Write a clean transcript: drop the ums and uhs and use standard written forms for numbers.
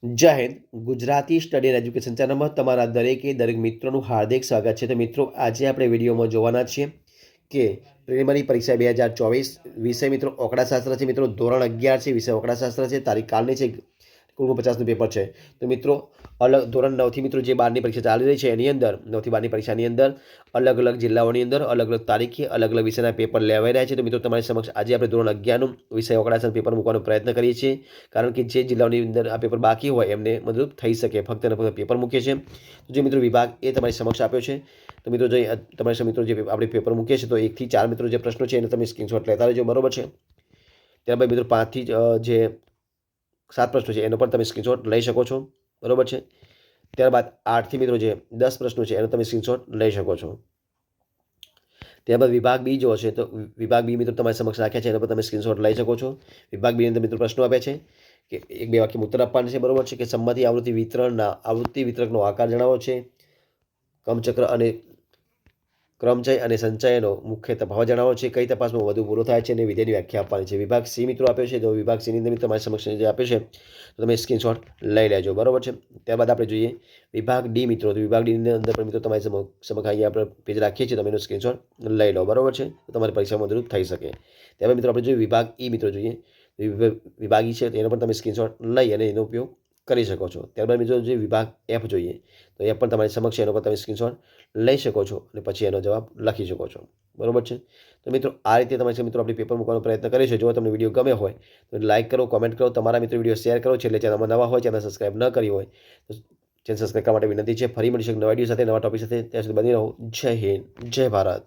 જય Hind. Gujarati study and education ચેનલમાં તમારા દરેક મિત્રોનું હાર્દિક સ્વાગત છે. તો મિત્રો, આજે આપણે વિડીયોમાં જોવાના છીએ કે પ્રિલિમિનરી પરીક્ષા 2024 વિષય મિત્રો આંકડાશાસ્ત્ર છે. મિત્રો ધોરણ 11 છે, વિષય આંકડાશાસ્ત્ર છે, તારીખ કાલની છે. કુલ 50નું પેપર છે. તો મિત્રો અલગ ધોરણ 9થી મિત્રો જે 12ની પરીક્ષા ચાલી રહી છે એની અંદર 9થી 12ની પરીક્ષાની અંદર અલગ અલગ જિલ્લાઓની અંદર અલગ અલગ તારીખે અલગ અલગ વિષયના પેપર લેવાઈ રહ્યા છે. તો મિત્રો તમારી સમક્ષ આજે આપણે ધોરણ 11નું વિષય આંકડાશાસ્ત્ર પેપર મૂકવાનો પ્રયત્ન કરીએ છીએ, કારણ કે જે જિલ્લાઓની અંદર આ પેપર બાકી હોય એમને મદદ થઈ શકે, ફક્ત અને ફક્ત પેપર મૂકીએ છીએ. તો જે મિત્રો વિભાગ એ તમારી સમક્ષ આપ્યો છે. તો મિત્રો જે તમારી મિત્રો જે આપણે પેપર મૂકીએ છીએ તો 1 થી 4 મિત્રો જે પ્રશ્નો છે એને તમે સ્ક્રીનશોટ લેતા રહેજો, બરોબર છે. ત્યારબાદ મિત્રો 5 થી જે 7 પ્રશ્નો છે એનો પણ તમે સ્ક્રીનશોટ લઈ શકો છો, બરોબર છે. ત્યારબાદ 8 થી મિત્રો જે 10 પ્રશ્નો છે એનો તમે સ્ક્રીનશોટ લઈ શકો છો. ત્યારબાદ વિભાગ બી જો છે તો વિભાગ બી મિત્રો તમારી સમક્ષ રાખ્યા છે, એનો પર તમે સ્ક્રીનશોટ લઈ શકો છો. વિભાગ બી અંદર મિત્રો પ્રશ્નો આપ્યા છે કે 1-2 વાક્યમાં ઉત્તર આપવાના છે, બરોબર છે. કે સંમતિ આવૃત્તિ વિતરકનો આકાર જણાવો છે. ક્રમચક્ર અને ક્રમચય અને સંચયનો મુખ્ય તફાવત જણાવો છે. કઈ તપાસમાં વધુ ભૂલો થાય છે અને વિધેયની વ્યાખ્યા આપવાની છે. વિભાગ સી મિત્રો આપ્યો છે. તો વિભાગ સીની અંદર તમારી સમક્ષ જે આપ્યો છે તો તમે સ્ક્રીનશોટ લઈ લેજો, બરોબર છે. ત્યારબાદ આપણે જોઈએ વિભાગ ડી મિત્રો. તો વિભાગ ડીની અંદર પણ મિત્રો તમારી સમક્ષ અહીંયા આપણે પેજ રાખીએ છીએ, તમે એનો સ્ક્રીનશોટ લઈ લો, બરોબર છે. તો તમારી પરીક્ષામાં મદદરૂપ થઈ શકે. ત્યારબાદ મિત્રો આપણે જોઈએ વિભાગ ઈ મિત્રો જોઈએ. વિભાગ ઈ છે તો એનો પણ તમે સ્ક્રીનશોટ લઈ અને એનો ઉપયોગ કરી શકો છો. ત્યારબાદ મિત્રો જે વિભાગ એફ જોઈએ તો એ પણ તમારી સમક્ષ એનો પર તમે સ્ક્રીનશોટ લઈ શકો છો અને પછી એનો જવાબ લખી શકો છો, બરોબર છે. તો મિત્રો આ રીતે તમારી મિત્રો આપણે પેપર મૂકવાનો પ્રયત્ન કરીએ છીએ. જો તમને વિડીયો ગમે હોય તો લાઇક કરો, કોમેન્ટ કરો, તમારા મિત્રો વિડીયો શેર કરો. એટલે ચેનલમાં નવા હોય, ચેનલ સબસ્ક્રાઇબ ન કરી હોય તો ચેનલ સબસ્ક્રાઇબ કરવા માટે વિનંતી છે. ફરી મળીશું નવા વિડીયો સાથે, નવા ટોપિક સાથે. ત્યાં સુધી બની રહો. જય હિન્દ, જય ભારત.